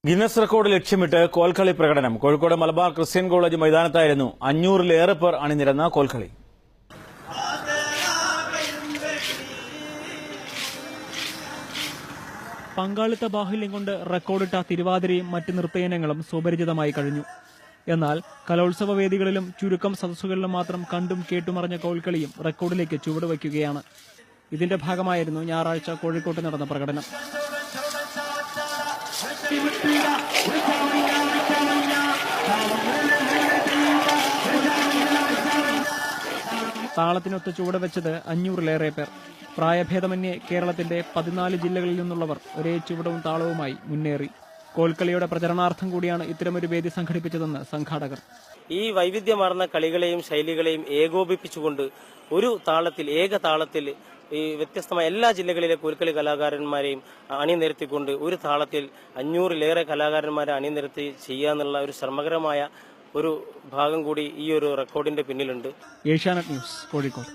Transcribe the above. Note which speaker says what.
Speaker 1: Guinness record ലക്ഷ്യമിട്ട് കോൽക്കളി പ്രകടനം. Kozhikode Malabar Christian college മൈതാനത്തായിരുന്നു 500-ലേറെ പേർ അണിനിരന്ന കോൽക്കളി.
Speaker 2: പങ്കാളിത്ത ബാഹുല്യം കൊണ്ട് റെക്കോർഡിട്ട തിരുവാതിരയും മറ്റ് നൃത്തയിനങ്ങളും സുപരിചിതമായി കഴിഞ്ഞു. എന്നാൽ കലോത്സവ വേദികളിലും ചുരുക്കം സദസ്സുകളിലും മാത്രം കണ്ടും കേട്ടുമറിഞ്ഞ കോൽക്കളിയും റെക്കോർഡിലേക്ക് ചുവടുവയ്ക്കുകയാണ്. ഇതിന്റെ ഭാഗമായിരുന്നു ഞായറാഴ്ച കോഴിക്കോട്ട് നടന്ന പ്രകടനം. താളത്തിനൊത്ത് ചുവടുവെച്ചത് 500-ലേറെ പേർ. പ്രായഭേദമന്യേ കേരളത്തിന്റെ 14 ജില്ലകളിൽ നിന്നുള്ളവർ ഒരേ ചുവടവും താളവുമായി മുന്നേറി. കോൽക്കളിയുടെ പ്രചരണാർത്ഥം കൂടിയാണ് ഇത്തരമൊരു വേദി സംഘടിപ്പിച്ചതെന്ന് സംഘാടകർ.
Speaker 3: ഈ വൈവിധ്യമാർന്ന കളികളെയും ശൈലികളെയും ഏകോപിപ്പിച്ചുകൊണ്ട് ഒരു താളത്തിൽ, ഏക താളത്തിൽ ഈ വ്യത്യസ്തമായ എല്ലാ ജില്ലകളിലെ കോൽക്കളി കലാകാരന്മാരെയും അണിനിരത്തിക്കൊണ്ട് ഒരു താളത്തിൽ 500-ലേറെ കലാകാരന്മാരെ അണിനിരത്തി ചെയ്യാന്നുള്ള ഒരു ശ്രമകരമായ ഒരു ഭാഗം കൂടി ഈ ഒരു റെക്കോർഡിന്റെ പിന്നിലുണ്ട്.
Speaker 2: ഏഷ്യാനെറ്റ് ന്യൂസ്, കോഴിക്കോട്.